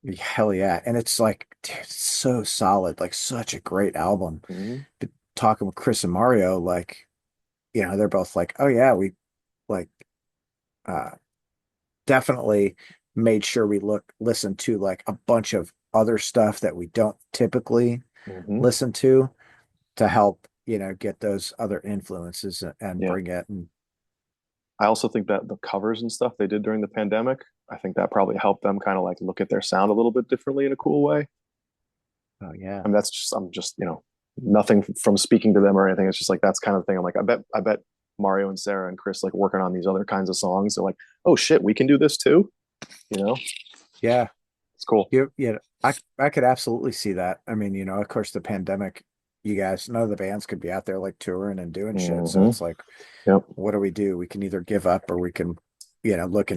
them. hell yeah. And it's like, dude, it's so solid, like such a great album. Hmm. But talking with Chris and Mario, like, they're both like, oh yeah, we like uh definitely made sure we listen to like a bunch of other stuff that we don't typically Hmm. listen to help, get those other influences and Yeah. bring it. And I also think that the covers and stuff they did during the pandemic, I think that probably helped them kind of like look at their sound a little bit differently in a cool way. oh yeah. I mean, I'm just, nothing from speaking to them or anything. It's just like, that's kind of the thing. I'm like, I bet Mario and Sarah and Chris like working on these other kinds of songs. They're like, oh shit, we can do this too. You know, Yeah. it's cool. I could absolutely see that. I mean, of course the pandemic, you guys, none of the bands could be out there like touring and doing shit. So Hmm. it's like, Yep, what do we do? We can either give up or we can, look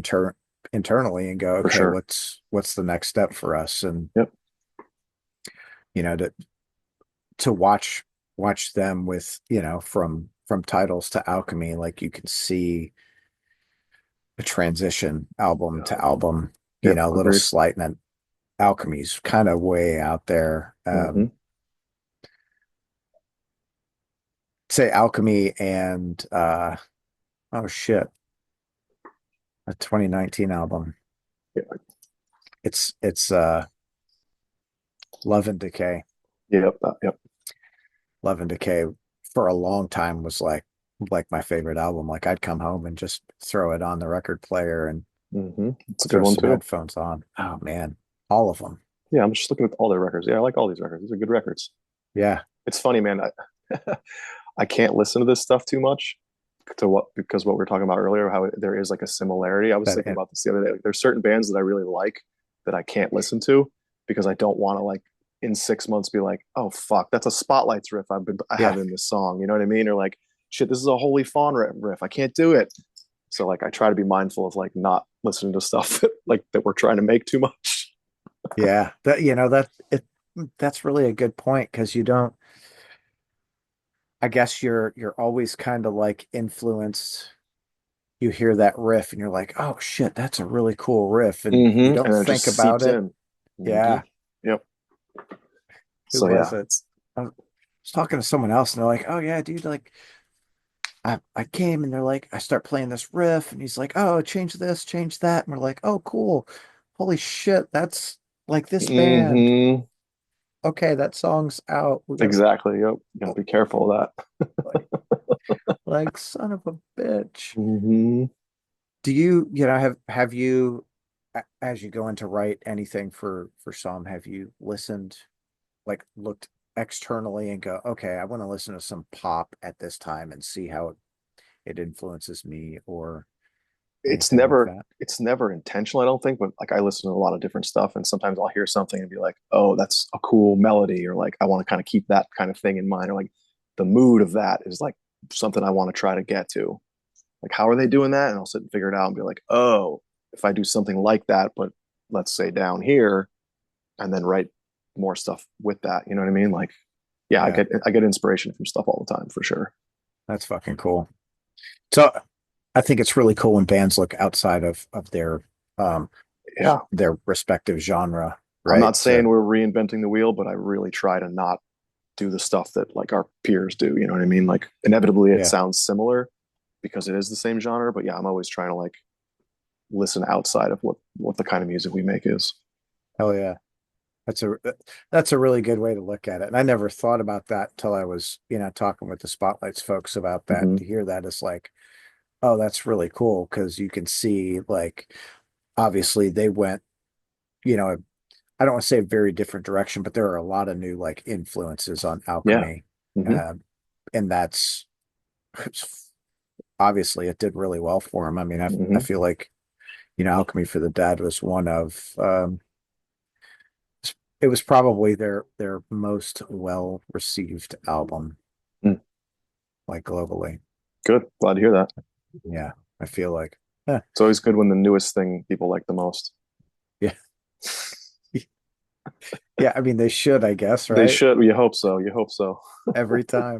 internally and go, for okay, sure. what's the next step for us? And Yep. to watch them with, from Titles to Alchemy, like you can see a transition album to album, Yep. a little Agreed. slight, and then Alchemy's kind of way out there. Hmm. Say Alchemy and oh shit, a 2019 album. Yeah. It's Love and Decay. Yep. Yep. Love and Decay for a long time was like my favorite album. Like I'd come home and just throw it on the record player and It's a good throw one some too. headphones on. Oh man, all of them. Yeah, I'm just looking at all their records. Yeah, I like all these records. These are good records. Yeah, It's funny, man. I can't listen to this stuff too much because what we were talking about earlier, how there is like a similarity. I was that thinking about this the other day. Like, there's certain bands that I really like that I can't listen to because I don't want to like in 6 months be like, oh fuck, that's a Spotlights riff I yeah, have in this song. You know what I mean? Or like, shit, this is a Holy Fawn riff. I can't do it. So like, I try to be mindful of like not listening to stuff that we're trying to make too much. yeah. That's really a good point because you don't. I guess you're always kind of like influenced. You hear that riff and you're like, oh shit, that's a really cool riff, and you And don't then it think just about seeps it. in. Hmm. Yeah, Yep. who So was yeah, it? I was talking to someone else and they're like, oh yeah, dude, like I came and they're like, I start playing this riff and he's like, oh, change this, change that. And we're like, oh, cool. Holy shit, that's like this band. hmm, Okay, that song's out. We gotta exactly. Yep. You gotta be careful of like son of a bitch. that. Hmm. Do you, have you as you go in to write anything for some, have you listened, like looked externally and go, okay, I want to listen to some pop at this time and see how it influences me or It's anything like never that? it's never intentional, I don't think, but like I listen to a lot of different stuff and sometimes I'll hear something and be like, oh, that's a cool melody, or like I want to kind of keep that kind of thing in mind, or like the mood of that is like something I want to try to get to. Like, how are they doing that? And I'll sit and figure it out and be like, oh, if I do something like that, but let's say down here, and then write more stuff with that. You know what I mean? Like, yeah, Yeah, I get inspiration from stuff all the time for sure. that's fucking cool. So I think it's really cool when bands look outside of um Yeah. their respective genre, I'm right? not saying So we're reinventing the wheel, but I really try to not do the stuff that like our peers do. You know what I mean? Like inevitably it yeah, sounds similar because it is the same genre, but yeah, I'm always trying to like listen outside of what the kind of music we make is. hell yeah. That's a that's a really good way to look at it. And I never thought about that till I was, talking with the Spotlights folks about that. And Mm-hmm. to hear that is like, oh, that's really cool because you can see like obviously they went, you know, I don't want to say a very different direction, but there are a lot of new like influences on Yeah. Alchemy. Mm-hmm. Uh, and that's obviously it did really well for him. I mean, I Mm-hmm. feel like, Alchemy for the Dead was one of it was probably their most well received album, Mm. like globally. Good. Glad to hear that. Yeah, I feel like, eh, It's always good when the newest thing people like the most. yeah, yeah. I mean, they should, I guess, They right? should. You hope so. You hope so. Every time.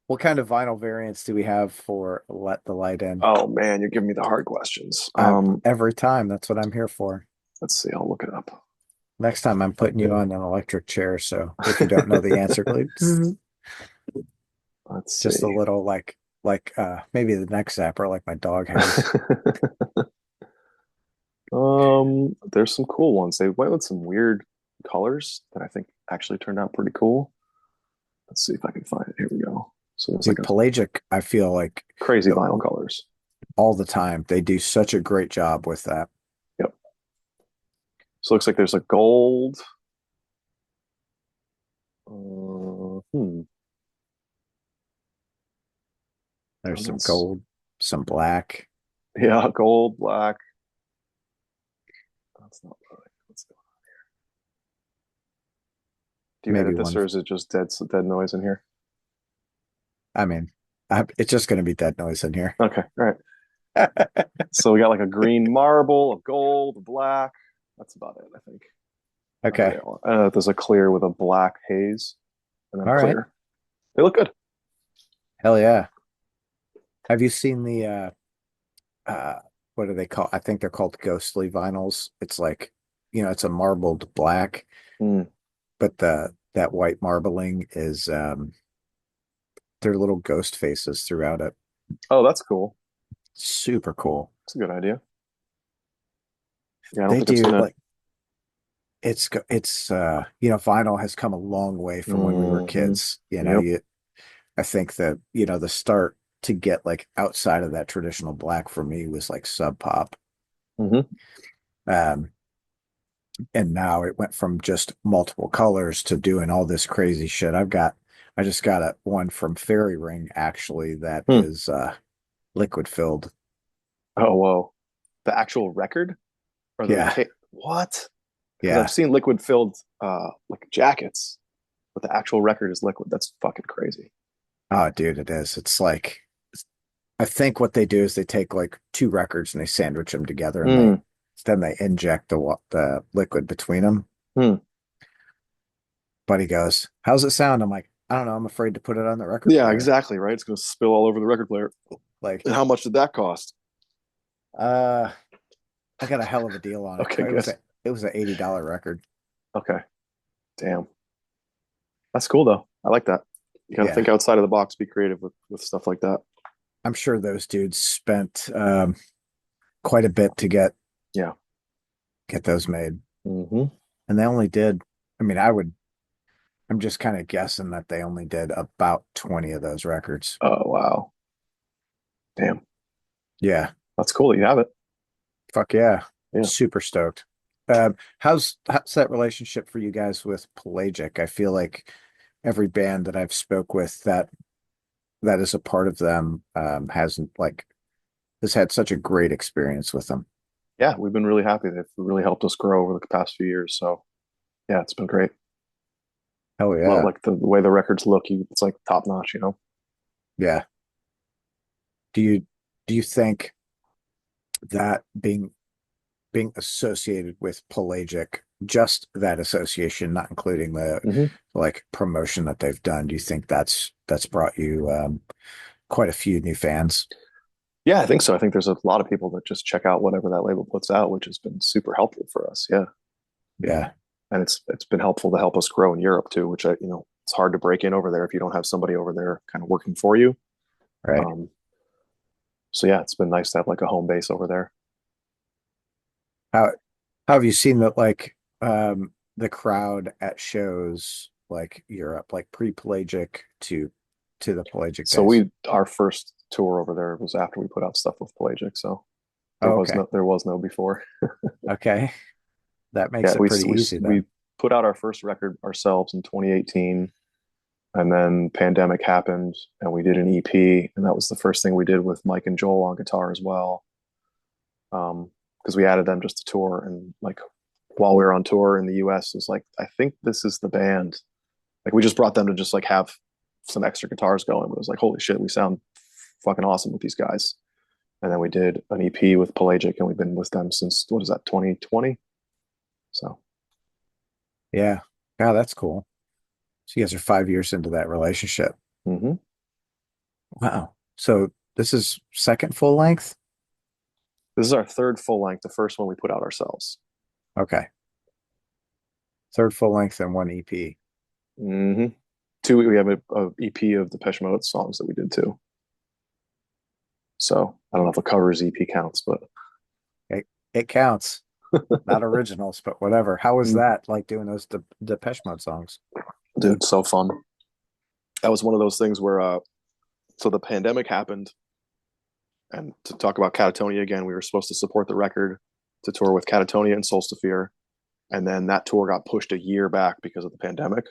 What kind of vinyl variants do we have for Let the Light In? Oh man, you're giving me the hard questions. Every time. That's what I'm here for. Let's see. I'll look it up. Next time I'm putting you on an electric chair. So if you don't know the answer, go like, Let's just a see. little maybe the neck zapper like my dog has. There's some cool ones. They went with some weird colors that I think actually turned out pretty cool. Let's see if I can find it. Here we go. So it's like Dude, a Pelagic, I feel like crazy the, vinyl colors. all the time they do such a great job with that. Yep. So it looks like there's a gold. Hmm. There's I'm some not. gold, some black. Yeah, gold, black. That's not right. Let's go. Do you maybe edit this, one. or is it just dead noise in here? I mean, it's just going to be dead noise in here. Okay, all right. So we got like a green marble, a gold, a black. That's about it, I think. Okay. There's a clear with a black haze, and then a All right. clear. They look good. Hell yeah. Have you seen the what do they call? I think they're called ghostly vinyls. It's like, it's a marbled black, Mm. but the that white marbling is they're little ghost faces throughout it. Oh, that's cool. Super cool. That's a good idea. Yeah, I don't They think I've do seen it. like it's vinyl has come a long way from when we were Hmm. kids. Yep. I think that, the start to get like outside of that traditional black for me was like Sub Pop. Hmm. Um, and now it went from just multiple colors to doing all this crazy shit. I just got one from Fairy Ring actually that Hmm. is liquid filled. Oh, whoa. The actual record or the Yeah, tape? What? Because I've yeah. seen liquid filled like jackets, but the actual record is liquid. That's fucking crazy. Oh, dude, it is. It's like I think what they do is they take like two records and they sandwich them together and Hmm. they inject the liquid between them. Hmm. Buddy goes, "How's it sound?" I'm like, "I don't know. I'm afraid to put it on the record Yeah, player." exactly, right? It's gonna spill all over the record player. Like, And how much did that cost? uh, I got a hell of a deal on it. Okay, good. It was an $80 record. Okay. Damn. That's cool though. I like that. You gotta Yeah, think outside of the box, be creative with stuff like that. I'm sure those dudes spent quite a bit to Yeah. get those made, Hmm. and they only did. I mean, I'm just kind of guessing that they only did about 20 of those records. Oh wow. Damn. Yeah, That's cool that you have it. fuck yeah, Yeah. super stoked. How's that relationship for you guys with Pelagic? I feel like every band that I've spoke with that is a part of them hasn't like has had such a great experience with them. Yeah, we've been really happy. They've really helped us grow over the past few years. So yeah, it's been great. Hell Well, yeah. like the way the records look, it's like top notch, you know? Yeah. Do you think that being associated with Pelagic, just that association, not including the Hmm. like promotion that they've done, do you think that's brought you quite a few new fans? Yeah, I think so. I think there's a lot of people that just check out whatever that label puts out, which has been super helpful for us. Yeah. Yeah, And it's been helpful to help us grow in Europe too, which it's hard to break in over there if you don't have somebody over there kind of working for you. right. Um, so yeah, it's been nice to have like a home base over there. How how have you seen that like the crowd at shows like Europe, like pre-Pelagic to the Pelagic So days? our first tour over there was after we put out stuff with Pelagic. So Oh, okay. there was no before. Okay. That makes Yeah, it pretty easy we then. put out our first record ourselves in 2018, and then pandemic happened, and we did an EP, and that was the first thing we did with Mike and Joel on guitar as well. Because we added them just to tour, and like while we were on tour in the US, it was like I think this is the band. Like we just brought them to just like have some extra guitars going, but it was like holy shit, we sound fucking awesome with these guys. And then we did an EP with Pelagic, and we've been with them since what is that 2020? So Yeah. Yeah, that's cool. So you guys are 5 years into that relationship. mhm. Wow. So this is second full length? This is our third full length. The first one we put out ourselves. Okay. Third full length and one EP. Hmm. Two. We have a EP of Depeche Mode songs that we did too. So I don't know if a covers EP counts, but It counts. Not originals, but whatever. How was mm, that like doing those Depeche Mode songs? dude, so fun. That was one of those things where so the pandemic happened, and to talk about Catatonia again, we were supposed to support the record to tour with Catatonia and Solstifier, and then that tour got pushed a year back because of the pandemic.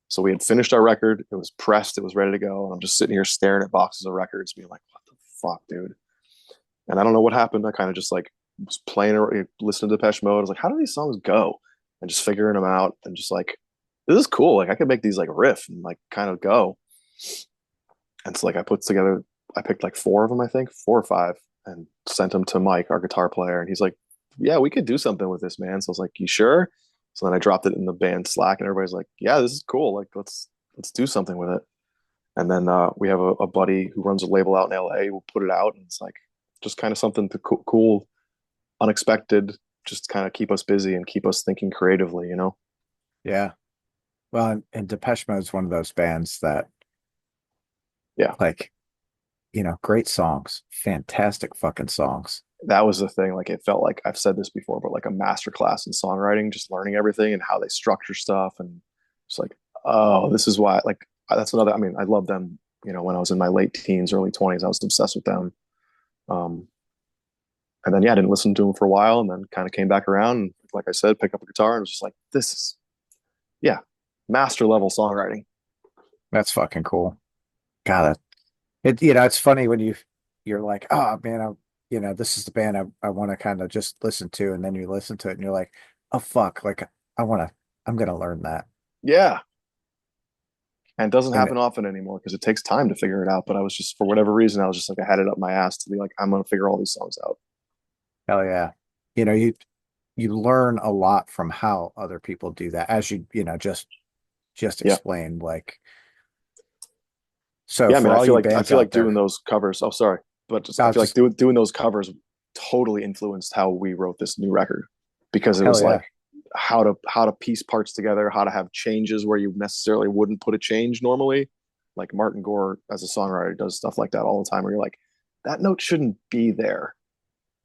So we had finished our record, it was pressed, it was ready to go, and I'm just sitting here staring at boxes of records, being like, "What the fuck, dude?" And I don't know what happened. I kind of just like was playing, listening to Depeche Mode. I was like, "How do these songs go?" And just figuring them out, and just like this is cool. Like I could make these like riff and like kind of go. And so like I picked like four of them, I think, four or five, and sent them to Mike, our guitar player. And he's like, yeah, we could do something with this, man. So I was like, you sure? So then I dropped it in the band Slack, and everybody's like, yeah, this is cool. Like let's do something with it. And then we have a buddy who runs a label out in LA. We'll put it out, and it's like just kind of something to cool, unexpected, just kind of keep us busy and keep us thinking creatively, you know? Yeah. Well, and Depeche Mode is one of those bands that Yeah, like, great songs, fantastic fucking songs. that was the thing. Like it felt like I've said this before, but like a master class in songwriting, just learning everything and how they structure stuff, and just like, oh, this is why. Like that's another. I mean, I love them. You know, when I was in my late teens, early 20s, I was obsessed with them. Um, and then yeah, I didn't listen to them for a while, and then kind of came back around. And like I said, pick up a guitar and was just like, this is yeah, master level songwriting. That's fucking cool. God, it's funny when you're like, oh man, this is the band I want to kind of just listen to, and then you listen to it and you're like, oh fuck, like I'm gonna learn that. Yeah, and it doesn't And happen often anymore because it takes time to figure it out. But I was just for whatever reason, I was just like I had it up my ass to be like, I'm gonna figure all these songs out. hell yeah. You know, you learn a lot from how other people do that, as just Yeah. explained. Like, so Yeah, I mean, for all you I bands feel out like doing there, those covers. Oh, sorry, but just I I'll feel like just doing those covers totally influenced how we wrote this new record because it hell was like yeah. how to piece parts together, how to have changes where you necessarily wouldn't put a change normally. Like Martin Gore as a songwriter does stuff like that all the time, where you're like, that note shouldn't be there,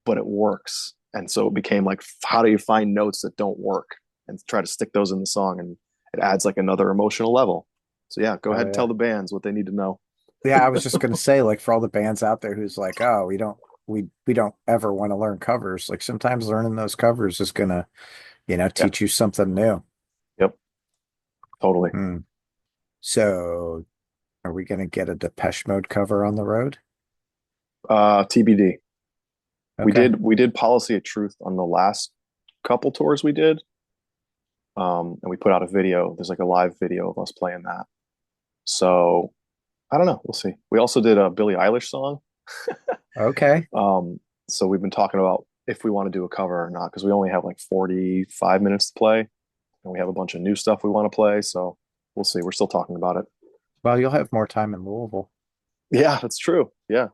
but it works. And so it became like, how do you find notes that don't work and try to stick those in the song? And it adds like another emotional level. So yeah, go Hell ahead and tell yeah. the bands what they need to know. Yeah, I was just gonna say, like, for all the bands out there who's like, oh, we don't ever want to learn covers. Like sometimes learning those covers is gonna, Yeah. teach you something new. Yep. Totally. Hmm. So are we gonna get a Depeche Mode cover on the road? TBD. Okay. We did Policy of Truth on the last couple tours we did. And we put out a video. There's like a live video of us playing that. So I don't know. We'll see. We also did a Billie Eilish song. Okay. Um, so we've been talking about if we want to do a cover or not because we only have like 45 minutes to play, and we have a bunch of new stuff we want to play. So we'll see. We're still talking about it. Well, you'll have more time in Louisville. Yeah, that's true. Yeah,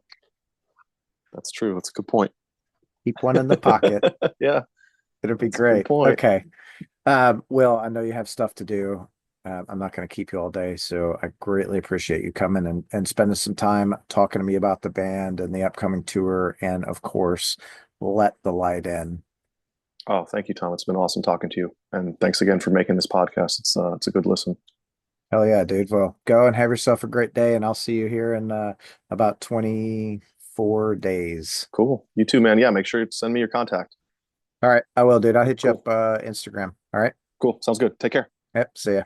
that's true. That's a good point. Keep one in the pocket. Yeah, It'll be that's a good great. point. Okay. Will, I know you have stuff to do. I'm not going to keep you all day, so I greatly appreciate you coming and spending some time talking to me about the band and the upcoming tour, and of course, let the light in. Oh, thank you, Tom. It's been awesome talking to you, and thanks again for making this podcast. It's a good listen. Hell yeah, dude. Well, go and have yourself a great day, and I'll see you here in about 24 days. Cool. You too, man. Yeah, make sure you send me your contact. All right, I will, dude. I'll hit you Cool. up Instagram. All right. Cool. Sounds good. Take care. Yep. See ya.